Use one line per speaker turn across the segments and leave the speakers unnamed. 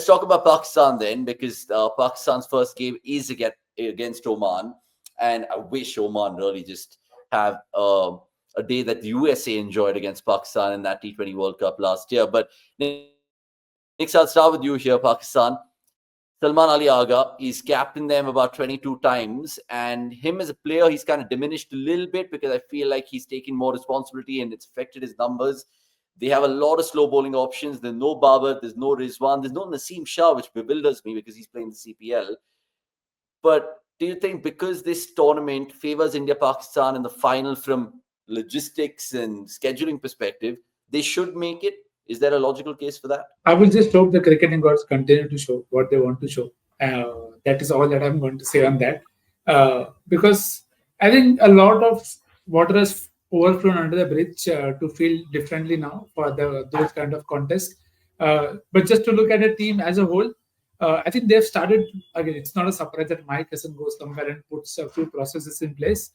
let's talk about Pakistan then, because Pakistan's first game is against Oman, and I wish Oman really just have a day that the USA enjoyed against Pakistan in that T20 World Cup last year. But Nick, I'll start with you here. Pakistan, Salman Ali Agha, he's captained them about 22 times, and him as a player, he's kind of diminished a little bit because I feel like he's taken more responsibility and it's affected his numbers. They have a lot of slow bowling options. There's no Babar, there's no Rizwan, there's no Naseem Shah, which bewilders me because he's playing the CPL. But do you think because this tournament favors India-Pakistan in the final from logistics and scheduling perspective, they should make it? Is there a logical case for that?
I will just hope the cricketing gods continue to show what they want to show. That is all that I'm going to say on that. Because I think a lot of water has overflown under the bridge to feel differently now for those kind of contests. But just to look at the team as a whole, I think they've started, again, it's not a surprise that Mike Hassan goes somewhere and puts a few processes in place.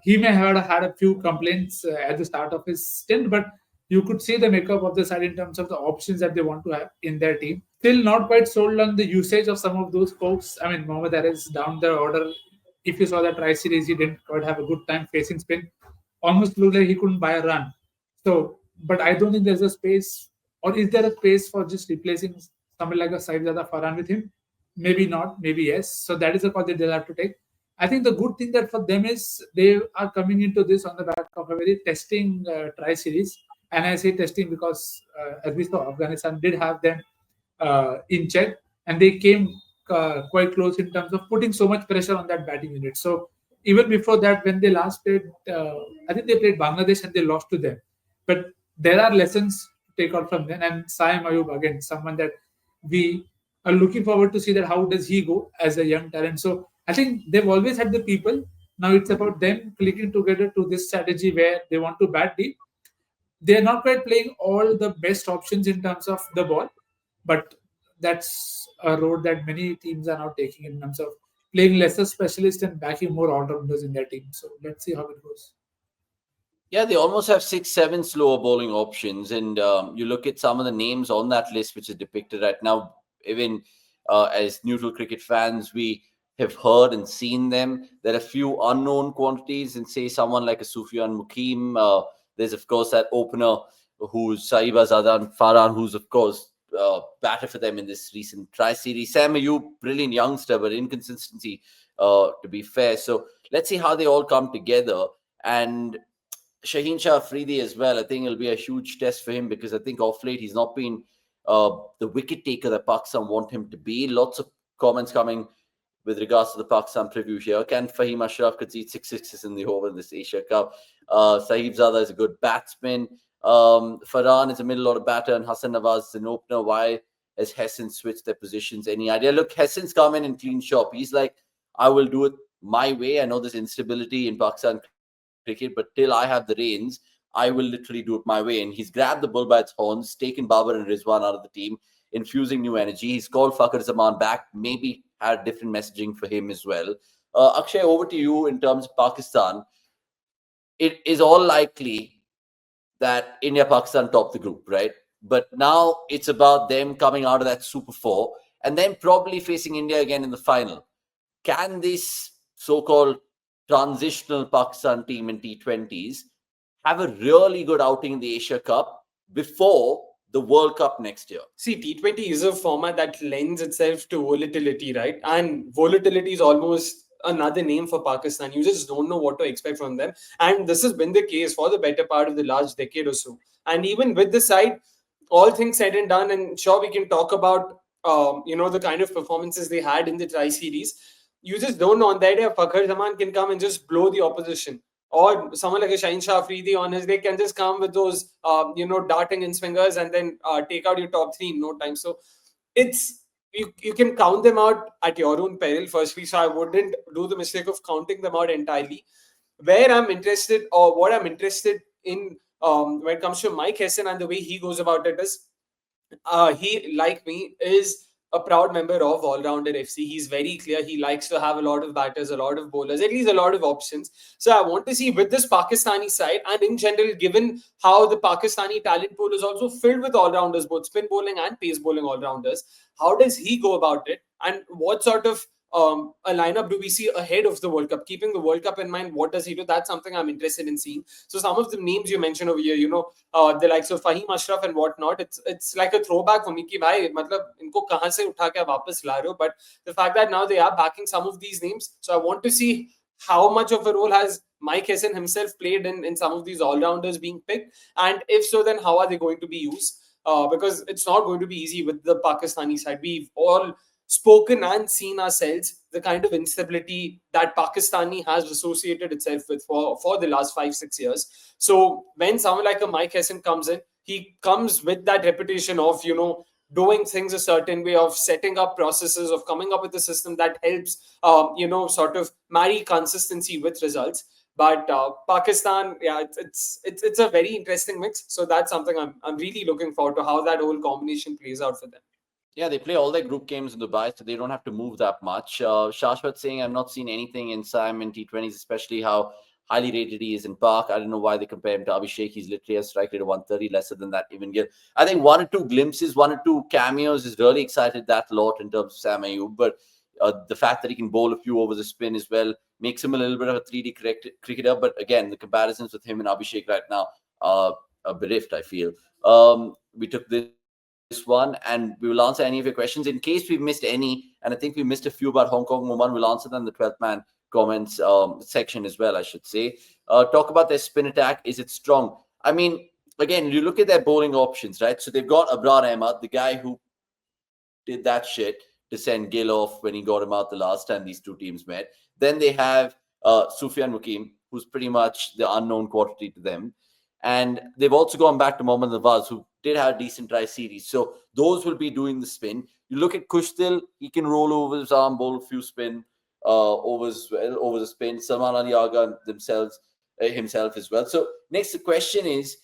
He may have had a few complaints at the start of his stint, but you could see the makeup of the side in terms of the options that they want to have in their team. Still not quite sold on the usage of some of those folks. I mean, Mohammad Aris down the order. If you saw that try series, he didn't quite have a good time facing spin. Almost looked like he couldn't buy a run. So, but I don't think there's a space, or is there a space for just replacing someone like a Saifzada Farhan with him? Maybe not, maybe yes. So that is a call that they'll have to take. I think the good thing that for them is they are coming into this on the back of a very testing try series. And I say testing because, as we saw, Afghanistan did have them in check, and they came quite close in terms of putting so much pressure on that batting unit. So even before that, when they last played, I think they played Bangladesh and they lost to them. But there are lessons to take out from them. And Saim Ayub, again, someone that we are looking forward to see that how does he go as a young talent. So I think they've always had the people. Now it's about them clicking together to this strategy where they want to bat deep. They're not quite playing all the best options in terms of the ball, but that's a road that many teams are now taking in terms of playing lesser specialists and backing more all-rounders in their team. So let's see how it goes.
Yeah, they almost have 6, 7 slower bowling options. And you look at some of the names on that list, which is depicted right now, even as neutral cricket fans, we have heard and seen them. There are a few unknown quantities, and say someone like a Sufyan Mukim. There's, of course, that opener who's Saiba Zadan Farhan, who's, of course, batted for them in this recent tri-series. Sam Ayub, brilliant youngster, but inconsistency, to be fair. So let's see how they all come together. And Shaheen Shah Afridi as well, I think it'll be a huge test for him because I think off late he's not been the wicket taker that Pakistan want him to be. Lots of comments coming with regards to the Pakistan preview here. Can Fahim Ashraf concede 6 sixes in the over in this Asia Cup? Sahib Zada is a good batsman. Farhan is a middle order batter and Hassan Nawaz is an opener. Why has Hassan switched their positions? Any idea? Look, Hassan's come in clean shop. He's like, I will do it my way. I know there's instability in Pakistan cricket, but till I have the reins, I will literally do it my way. And he's grabbed the bull by its horns, taken Babar and Rizwan out of the team, infusing new energy. He's called Fakhar Zaman back, maybe had different messaging for him as well. Akshay, over to you in terms of Pakistan. It is all likely that India-Pakistan top the group, right? But now it's about them coming out of that Super 4 and then probably facing India again in the final. Can this so-called transitional Pakistan team in T20s have a really good outing in the Asia Cup before the World Cup next year?
See, T20 is a format that lends itself to volatility, right? And volatility is almost another name for Pakistan. You just don't know what to expect from them. And this has been the case for the better part of the last decade or so. And even with the side, all things said and done, and sure, we can talk about, the kind of performances they had in the tri-series. You just don't know on that day, Fakhar Zaman can come and just blow the opposition. Or someone like a Shaheen Shah Afridi on his day can just come with those, darting in swingers and then take out your top 3 in no time. So it's you can count them out at your own peril, firstly. So I wouldn't do the mistake of counting them out entirely. Where I'm interested, or what I'm interested in when it comes to Mike Hassan and the way he goes about it is, he, like me, is a proud member of All Rounder FC. He's very clear. He likes to have a lot of batters, a lot of bowlers, at least a lot of options. So I want to see with this Pakistani side, and in general, given how the Pakistani talent pool is also filled with all rounders, both spin bowling and pace bowling all rounders, how does he go about it? And what sort of a lineup do we see ahead of the World Cup? Keeping the World Cup in mind, what does he do? That's something I'm interested in seeing. So some of the names you mentioned over here, the likes of Fahim Ashraf and whatnot, it's like a throwback for me. Ki bhai, matlab, inko kahan se utha ke wapas la rahe ho? But the fact that now they are backing some of these names, so I want to see how much of a role has Mike Hessen himself played in some of these all-rounders being picked, and if so, then how are they going to be used? Because it's not going to be easy with the Pakistani side. We've all spoken and seen ourselves the kind of instability that Pakistani has associated itself with for the last 5-6 years. So when someone like a Mike Hessen comes in, he comes with that reputation of, doing things a certain way, of setting up processes, of coming up with a system that helps, sort of marry consistency with results. But Pakistan, yeah, it's a very interesting mix. So that's something I'm really looking forward to, how that whole combination plays out for them.
Yeah, they play all their group games in Dubai, so they don't have to move that much. Shashwat saying, I've not seen anything in Sam in T20s, especially how highly rated he is in Park. I don't know why they compare him to Abhishek. He's literally a strike rate of 130, lesser than that even Gill. I think one or two glimpses, one or two cameos is really excited that lot in terms of Sam Ayub. But the fact that he can bowl a few overs of spin as well makes him a little bit of a 3D cricketer. But again, the comparisons with him and Abhishek right now are bereft, I feel. We took this one, and we will answer any of your questions. In case we've missed any, and I think we missed a few about Hong Kong Oman, we'll answer them in the 12th man comments section as well, I should say. Talk about their spin attack. Is it strong? I mean, again, you look at their bowling options, right? So they've got Abrar Ahmad, the guy who did that shit to send Gill off when he got him out the last time these two teams met. Then they have Sufyan Mukim, who's pretty much the unknown quantity to them. And they've also gone back to Mohammad Nawaz, who did have a decent try series. So those will be doing the spin. You look at Kushtil, he can roll over his arm, bowl a few spin overs well, over the spin. Salman Ali Agha himself as well. So next, the question is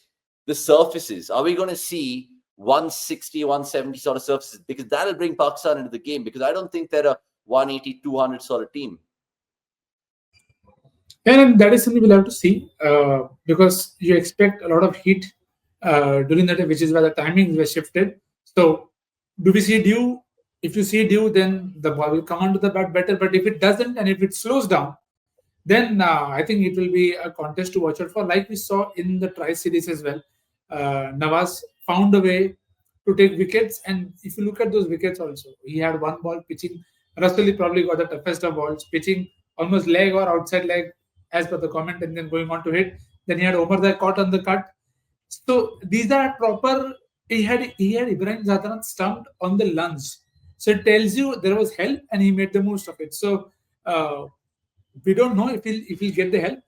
the surfaces. Are we going to see 160, 170 sort of surfaces? Because that'll bring Pakistan into the game, because I don't think they're a 180, 200 sort of team.
And that is something we'll have to see, because you expect a lot of heat during the day, which is why the timings were shifted. So, do we see dew? If you see dew, then the ball will come onto the bat better. But if it doesn't, and if it slows down, then I think it will be a contest to watch out for, like we saw in the Tri Series as well. Nawaz found a way to take wickets, and if you look at those wickets also, he had one ball pitching. Russell probably got the toughest of balls, pitching almost leg or outside leg, as per the comment, and then going on to hit. Then he had Omar that caught on the cut. So these are proper. He had Ibrahim Zadaran stumped on the lunge. So it tells you there was help, and he made the most of it. So we don't know if he'll get the help,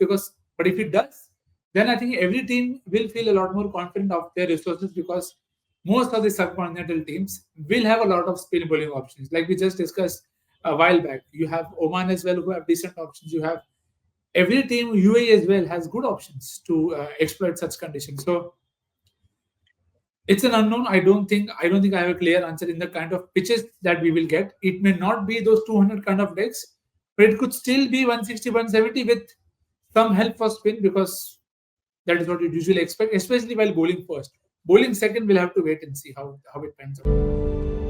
but if he does, then I think every team will feel a lot more confident of their resources, because most of the subcontinental teams will have a lot of spin bowling options. Like we just discussed a while back, you have Oman as well, who have decent options. You have every team, UAE as well, has good options to exploit such conditions. So it's an unknown. I don't think I have a clear answer in the kind of pitches that we will get. It may not be those 200 kind of legs, but it could still be 160, 170 with some help for spin, because that is what you usually expect, especially while bowling first. Bowling second, we'll have to wait and see how it pans out.